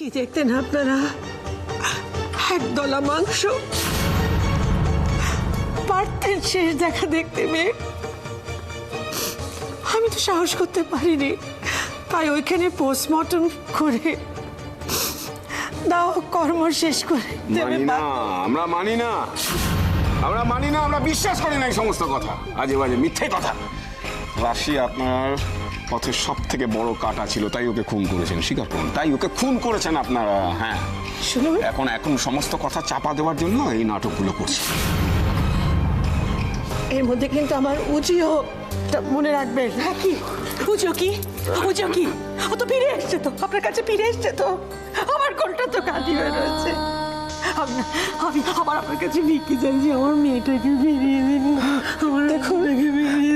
কি দেখতেন আপনারা? একদলা মাংস। পারতেন শেষ দেখা দেখতে মেয়ে। আমি তো সাহস করতে পারিনি, তাই ওইখানে পোস্টমর্টম করে দাও কর্ম শেষ করে দেবে। আমরা মানি না, আমরা বিশ্বাস করি না এই সমস্ত কথা, আজে বাজে মিথ্যে কথা। রাশি আপনার পথের সব থেকে বড় কাটা ছিল, তাই ওকে খুন করেছেন, স্বীকার করুন। তাই ওকে খুন করেছেন আপনারা। হ্যাঁ, শুনুন, এখন সমস্ত কথা চাপা দেওয়ার জন্য এই নাটকগুলো করছে। এর মধ্যে কিন্তু আমার উজিও মনে রাখবেন। হ্যাঁ, কি উজিও? কি ও তো ফিরে এসছে, তো আপনার কাছে ফিরে এসছে। তো আমার কোনটা তো কাঁদি হয়ে রয়েছে। আমি আবার আপনার কাছে ভিক্ষি চাইছি, আমার মেয়েটাকে ফিরিয়ে দিন। আমার দেখুন,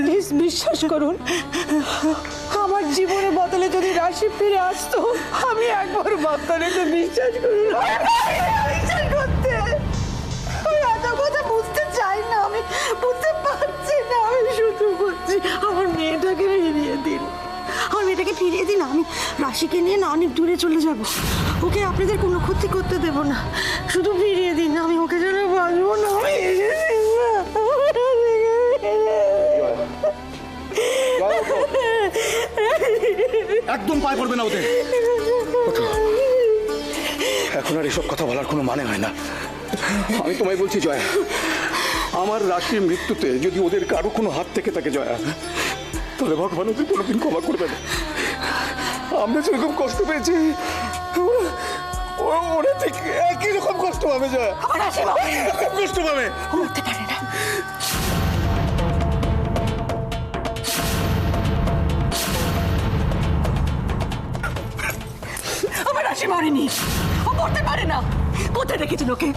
প্লিজ বিশ্বাস করুন, আমার জীবনের বদলে যদি রাশি ফিরে আসতো, আমি একবার বদলে তো বিশ্বাস করুন বিশ্বাস করতে। আমি এত কথা বুঝতে চাই না, আমি বুঝতে পারছি না। আমি শুধু বলছি আমার মেয়েটাকে ফিরিয়ে দিন, আমার মেয়েটাকে ফিরিয়ে দিন। আমি রাশিকে নিয়ে না অনেক দূরে চলে যাব, ওকে আপনাদের কোনো ক্ষতি করতে দেব না। শুধু ফিরিয়ে দিন, আমি ওকে যেন বাঁচবো না। একদম পায়ে পড়বে না ওদের। এখন আর এসব কথা বলার কোনো মানে হয় না। আমি তোমায় বলছি জয়া, আমার রাশির মৃত্যুতে যদি ওদের কারো কোনো হাত থেকে থাকে জয়া, তাহলে ভগবান ওদের কোনোদিন ক্ষমা করবে না। আমরা যেরকম কষ্ট পেয়েছি ওরা ঠিক একই রকম কষ্ট পাবে জয়া, কষ্ট পাবে। উঠতে পারে না। আমার রাশি মরেনি, ও মরতে পারে না। কোথায় রেখেছেন ওকে?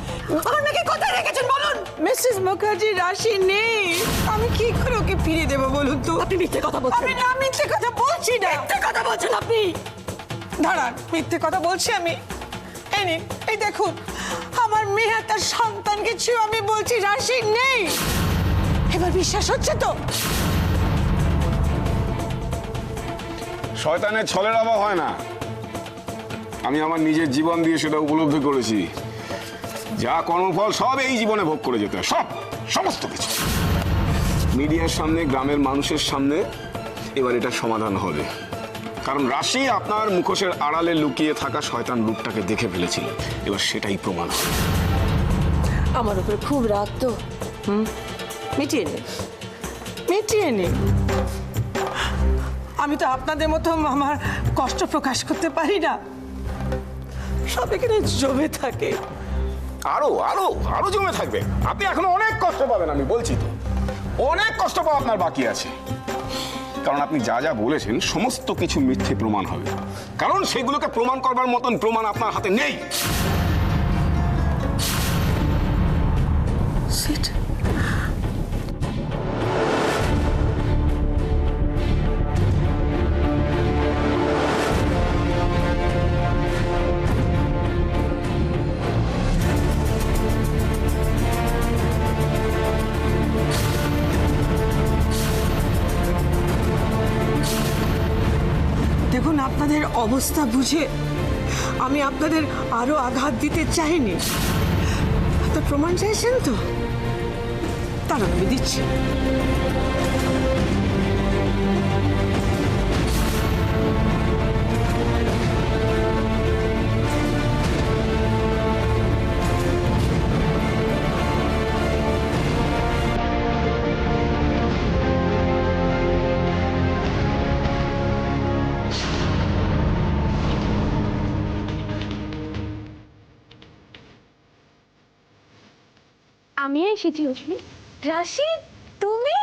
আমার নাকি কোথায় রেখেছেন বলুন? মিসেস মুখার্জি, রাশি নেই। আমি কি করে ওকে ফিরিয়ে দেবো বলুন তো? আপনি মিথ্যে কথা বলছেন। আমি না মিথ্যে কথা বলছি না। মিথ্যে কথা বলছেন আপনি। দাঁড়ান, মিথ্যে কথা বলছি আমি? এই নিন, এই দেখুন, আমার মেয়ে আর তার সন্তান কিছু আমি বলছি রাশি নেই। এবার বিশ্বাস হচ্ছে তো? শয়তানের ছলের অভাব হয় না। আমি আমার নিজের জীবন দিয়ে সেটা উপলব্ধি করেছি। যা কর্মফল সব এই জীবনে ভোগ করে যেতে হয়, সমস্ত কিছু। মিডিয়ার সামনে, গ্রামের মানুষের সামনে এবার এটা সমাধান হবে। কারণ রাশি আপনার মুখোশের আড়ালে লুকিয়ে থাকা শয়তান রূপটাকে দেখে ফেলেছিল, এবার সেটাই প্রমাণ হবে। আমার উপরে খুব রাগ তো। মিটিয়ে নে। আমি তো আপনাদের মতো আমার কষ্ট প্রকাশ করতে পারি না, সব এখানে জমে থাকে। আরো আরো আরো জমে থাকবে। আপনি এখনো অনেক কষ্ট পাবেন, আমি বলছি তো, অনেক কষ্ট পাওয়া আপনার বাকি আছে। কারণ আপনি যা যা বলেছেন সমস্ত কিছু মিথ্যে প্রমাণ হবে, কারণ সেগুলোকে প্রমাণ করবার মতন প্রমাণ আপনার হাতে নেই। দেখুন, আপনাদের অবস্থা বুঝে আমি আপনাদের আরো আঘাত দিতে চাইনি। তো প্রমাণ চাইছেন তো, তার আমি দিচ্ছি। আমি এসেছি রশ্মি। রাশি, তুমি?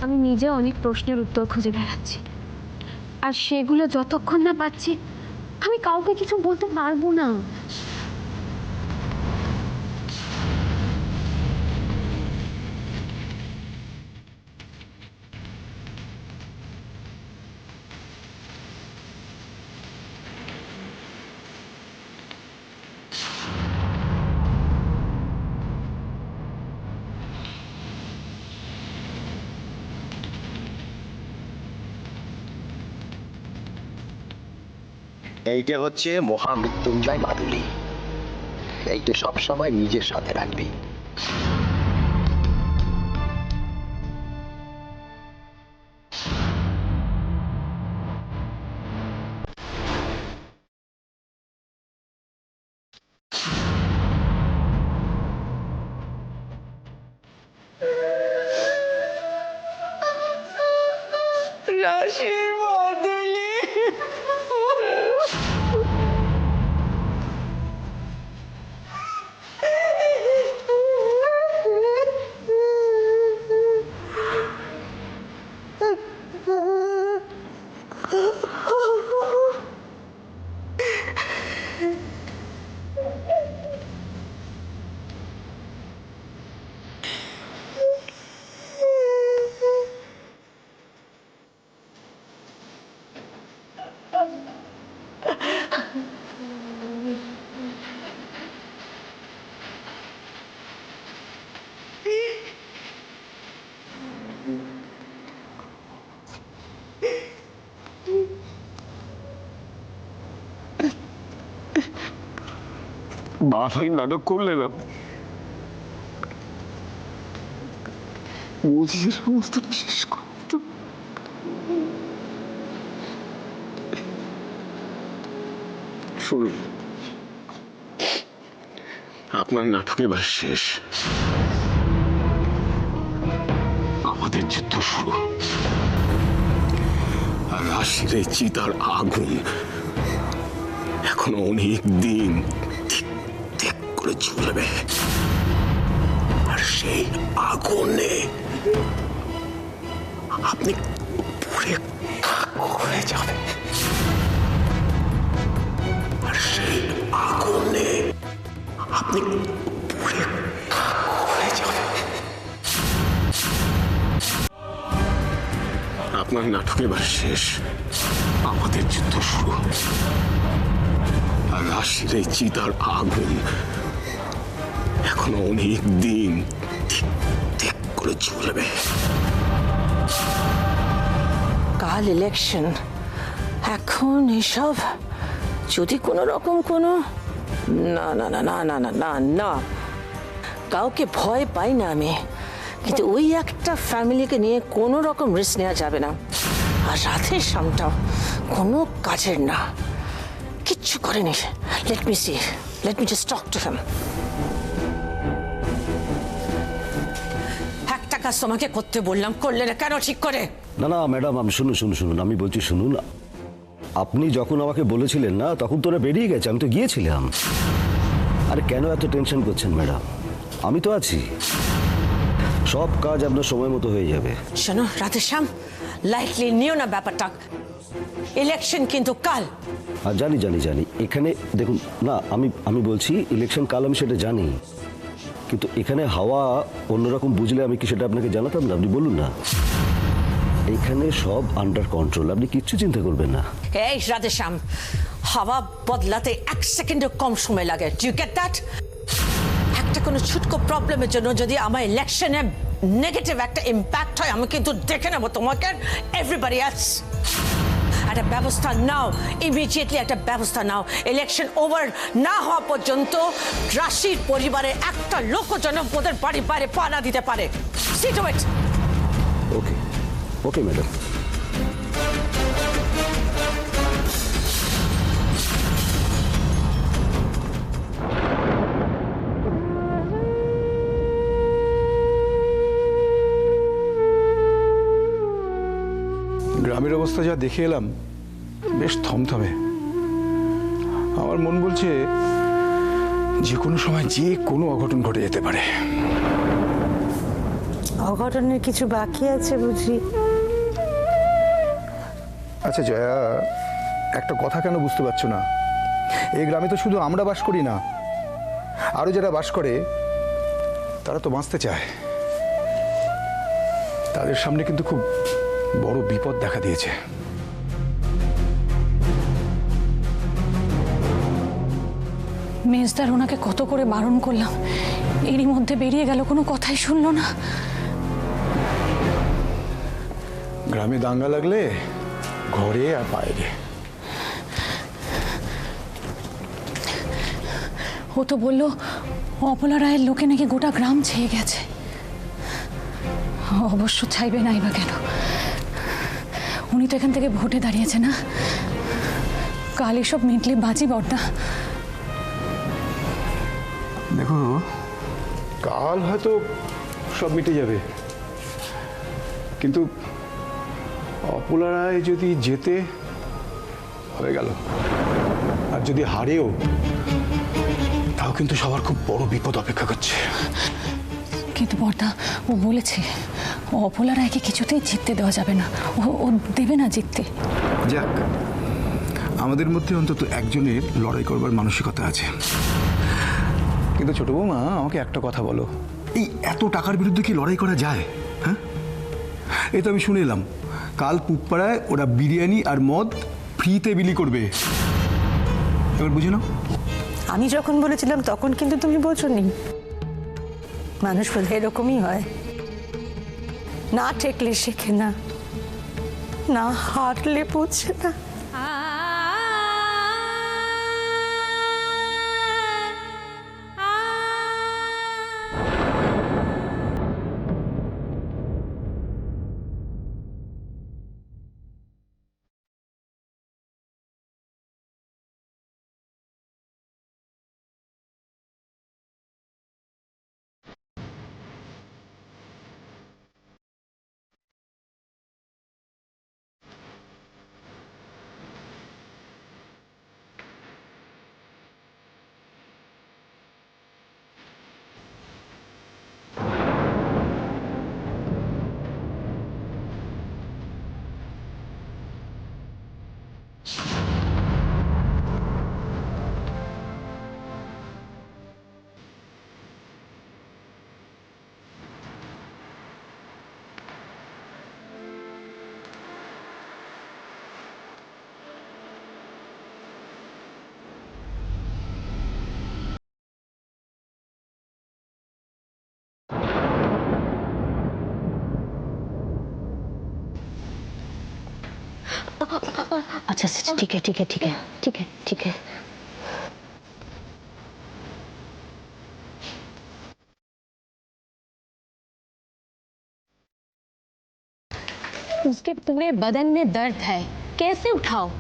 আমি নিজে অনেক প্রশ্নের উত্তর খুঁজে বেড়াচ্ছি, আর সেগুলো যতক্ষণ না পাচ্ছি আমি কাউকে কিছু বলতে পারবো না। এইটা হচ্ছে মহামৃত্যুঞ্জয় মাদুলি। এইটা সবসময় নিজের সাথে রাখবি। রাশির মাদুলি। বাবাই নাটক করলেন বুঝিয়ে সমস্ত শেষ করতো। শুনুন, আপনার নাটক এবার শেষ। আমাদের যুদ্ধ শুরু। আর রাশির এই চিতার আগুন এখনো অনেক দিন ঠিক করে ঝুলবে। আর সেই আগুনে আপনি পুড়ে খাক হয়ে যাবেন। আর সেই আগুনে আপনি পুড়ে খাক হয়ে যাবেন। আপনার নাটক এবার শেষ। আমাদের যুদ্ধ শুরু। আর রাশির এই চিতার আগুন এখনো অনেক দিন ঠিক করে ঝুলবে। কাল ইলেকশন, এখন এসব যদি কোনো রকম কোনো না না না না না না না না, কাউকে ভয় পাই না আমি, কিন্তু ওই একটা ফ্যামিলিকে নিয়ে কোনো রকম রিস্ক নেওয়া যাবে না। আর রাধের শামটাও কোনো কাজের না, কিচ্ছু করেনি। Let me see, let me just talk to him. একটা কাজ তোমাকে করতে বললাম, করলে না কেন ঠিক করে? না না ম্যাডাম, আমি শুনুন, আমি বলছি শুনুন। আপনি যখন আমাকে বলেছিলেন না, তখন তোরা বেরিয়ে গেছে, আমি তো গিয়েছিলাম। আরে কেন এত টেনশন করছেন ম্যাডাম? আমি তো আছি, সব কাজ আপনার সময় মতো হয়ে যাবে। শোনো রাধেশ্যাম, লাইটলি নিও না ব্যাপারটা। ইলেকশন কিন্তু কাল। আর জানি এখানে দেখুন না, আমি বলছি ইলেকশন কাল, আমি সেটা জানি, কিন্তু এখানে হাওয়া অন্যরকম বুঝলে আমি কি সেটা আপনাকে জানাতাম না? আপনি বলুন না। এখানে সব আন্ডার কন্ট্রোল, আপনি কিচ্ছু চিন্তা করবেন না। এই রাধেশ্যাম, হাওয়া বদলাতে 1 সেকেন্ডও কম সময় লাগে। Do you get that? একটা কোনো ছুটকো প্রবলেমের জন্য যদি আমার ইলেকশনে নেগেটিভ একটা ইম্প্যাক্ট হয়, আমি কিন্তু দেখে নেবো তোমাকে, এভরিবডি এলস। একটা ব্যবস্থা নাও, ইমিডিয়েটলি একটা ব্যবস্থা নাও। ইলেকশন ওভার না হওয়া পর্যন্ত রাশির পরিবারের একটা লোকও যেন ওদের বাড়ির বাইরে পা না দিতে পারে। See to it. Okay madam. গ্রামের অবস্থা যা দেখে এলাম, বেশ থমথমে। আমার মন বলছে যে কোনো সময় যে কোনো অঘটন ঘটে যেতে পারে। অঘটনের কিছু বাকি আছে বুঝি? আচ্ছা জয়া, একটা কথা কেন বুঝতে পারছো না? এই গ্রামে তো শুধু আমরা বাস করি না, আরও যারা বাস করে তারা তো বাঁচতে চায়। তাদের সামনে কিন্তু খুব বড় বিপদ দেখা দিয়েছে। মেজদার ওনাকে কত করে বারণ করলাম, এরই মধ্যে বেরিয়ে গেল, কোনো কথাই শুনলো না। গ্রামে দাঙ্গা লাগলে ঘরে আর বাইরে। ও তো বললো অপলা রায়ের লোকে নাকি গোটা গ্রাম ছেয়ে গেছে। অবশ্য চাইবে নাই বা কেন, উনি তো এখান থেকে ভোটে দাঁড়িয়েছে না। কাল এসব মিটলে বাজি বর্দা। দেখো, কাল হয়তো সব মিটে যাবে, কিন্তু অপলা রায় যদি জেতে হয়ে গেল, আর যদি হারেও, তাও কিন্তু সবার খুব বড় বিপদ অপেক্ষা করছে। কিন্তু বর্দা, ও বলেছে অপলা রায়কে কিছুতেই জিততে দেওয়া যাবে না, ও দেবে না জিততে। যাক, আমাদের মধ্যে অন্তত একজনের লড়াই করবার মানসিকতা আছে। কিন্তু ছোট বৌমা, আমাকে একটা কথা বলো, এই এত টাকার বিরুদ্ধে কি লড়াই করা যায়? হ্যাঁ, এই তো আমি শুনে এলাম কাল পুবপাড়ায় ওরা বিরিয়ানি আর মদ ফ্রিতে বিলি করবে। এবার বুঝে নাও। আমি যখন বলেছিলাম তখন কিন্তু তুমি বোঝোনি। মানুষ বোধ এরকমই হয়, না ঠেকলে শেখে না, না হারলে বোঝে না। अच्छा अच्छा, ठीक है ठीक है ठीक है ठीक है ठीक है। उसके पूरे बदन में दर्द है, कैसे उठाओ?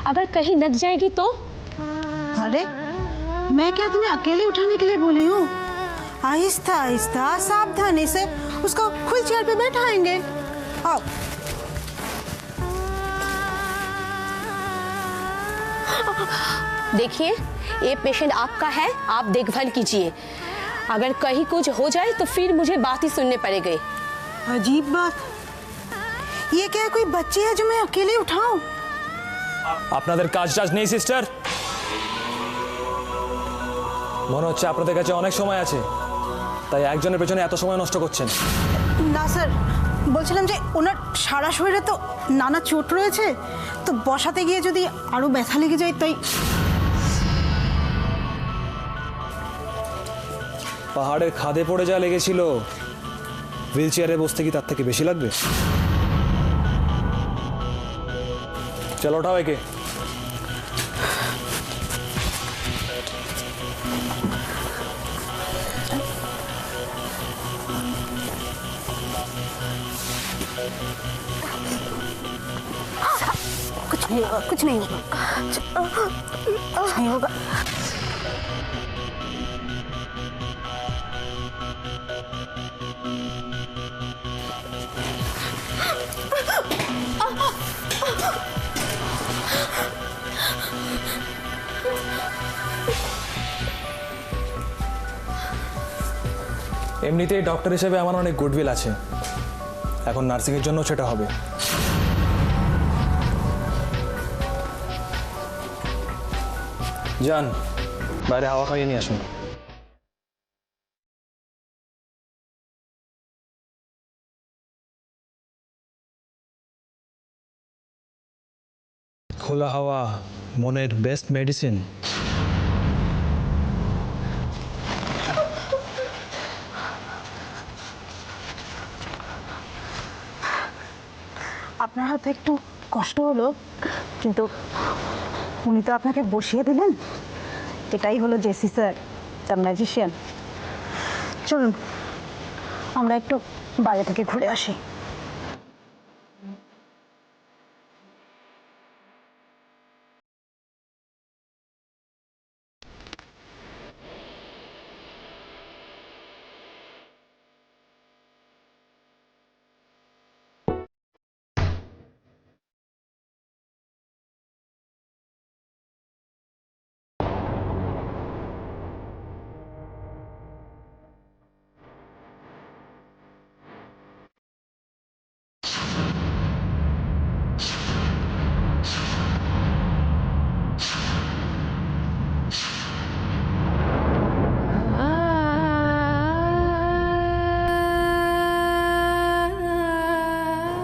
अगर कहीं लग जाएगी तो? अरे मैं क्या तुम्हें अकेले उठाने के लिए बोली हूँ? आहिस्ता आहिस्ता सावधानी से उसको व्हील चेयर पे बैठाएंगे। आओ। देखिए, ये पेशेंट आपका है, आप देखभाल कीजिए। अगर कहीं कुछ हो जाए तो फिर मुझे बात ही सुनने पड़ेगी। अजीब बात, ये क्या कोई बच्चे है जो मैं अकेले उठाऊं? আপনাদের কাজ নেই সিস্টার, মনে হচ্ছে আপনাদের কাছে অনেক সময় আছে, তাই একজনের পেছনে এত সময় নষ্ট করছেন। না স্যার, বলছিলাম যে ওনার সারা শরীরে তো নানা চোট রয়েছে, তো বসাতে গিয়ে যদি আরো ব্যথা লেগে যায় তাই। পাহাড়ের খাদে পড়ে যা লেগেছিল, হুইল চেয়ারে বসতে কি তার থেকে বেশি লাগবে? চলো ওঠাও একে। कुछ नहीं होगा, कुछ नहीं होगा, कुछ नहीं होगा। এমনিতেই ডক্টর হিসেবে আমার অনেক গুডউইল আছে, এখন নার্সিংয়ের জন্য সেটা হবে। যান, বাইরে হাওয়া খাইয়ে নিয়ে আসুন। খোলা হাওয়া মনের বেস্ট মেডিসিন। আপনার হাতে একটু কষ্ট হলো, কিন্তু উনি তো আপনাকে বসিয়ে দিলেন, এটাই হলো জেসি স্যার। পারতাম না জিশিয়ান। চলুন আমরা একটু বাইরে থেকে ঘুরে আসি।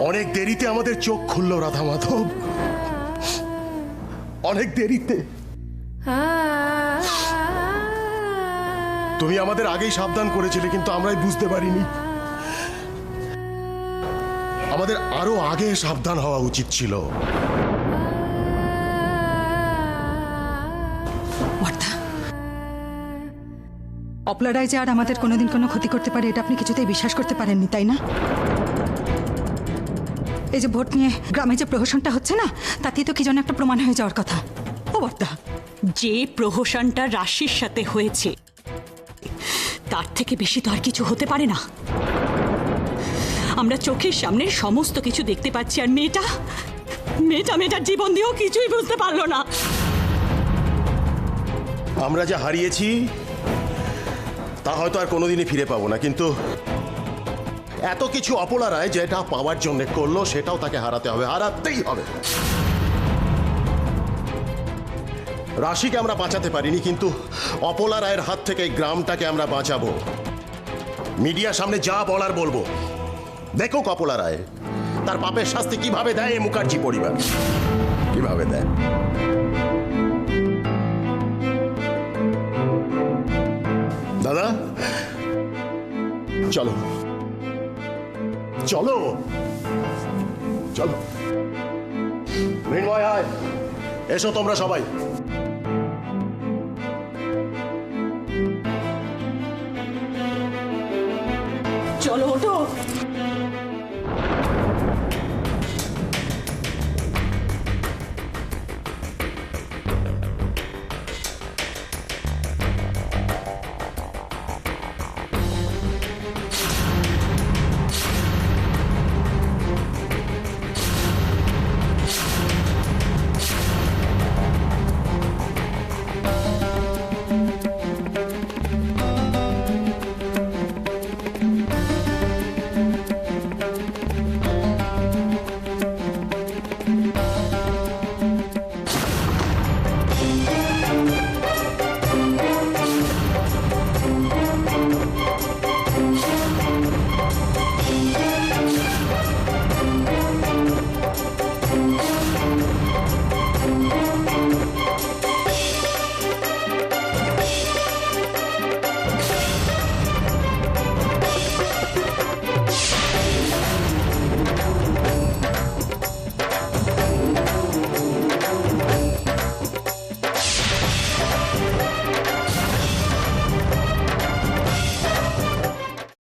অনেক দেরিতে আমাদের চোখ খুললো রাধা মাধব, অনেক দেরিতে। তুমি আমাদের আগেই সাবধান করেছিলে, কিন্তু আমরাই বুঝতে পারিনি। আমাদের আরো আগে সাবধান হওয়া উচিত ছিল। অপলারাই যে আর আমাদের কোনোদিন কোনো ক্ষতি করতে পারে এটা আপনি কিছুতেই বিশ্বাস করতে পারেননি, তাই না? এই যে ভোট নিয়ে গ্রামে যে প্রহসনটা হচ্ছে না, তাতেই তো কি যেন একটা প্রমাণ হয়ে যাওয়ার কথা। ও বর্দা, যে প্রহসনটা রাশির সাথে হয়েছে তার থেকে বেশি তো আর কিছু হতে পারে না। আমরা চোখের সামনে সমস্ত কিছু দেখতে পাচ্ছি, আর মেয়েটার জীবন দিয়েও কিছুই বুঝতে পারলো না। আমরা যা হারিয়েছি তা হয়তো আর কোনোদিনই ফিরে পাবো না, কিন্তু এত কিছু অপলারায় যেটা পাওয়ার জন্য করলো সেটাও তাকে হারাতে হবে, হারাতেই হবে। রাশিকে আমরা বাঁচাতে পারিনি, কিন্তু অপলা রায়ের হাত থেকে এই গ্রামটাকে আমরা বাঁচাবো। মিডিয়ার সামনে যা বলার বলবো। দেখো অপলা রায় তার পাপের শাস্তি কিভাবে দেয় এই মুখার্জি পরিবার, কিভাবে দেয়। দাদা চলো চলো চলো, মৃন্ময় আয়, এসো তোমরা সবাই। চলো ওঠো।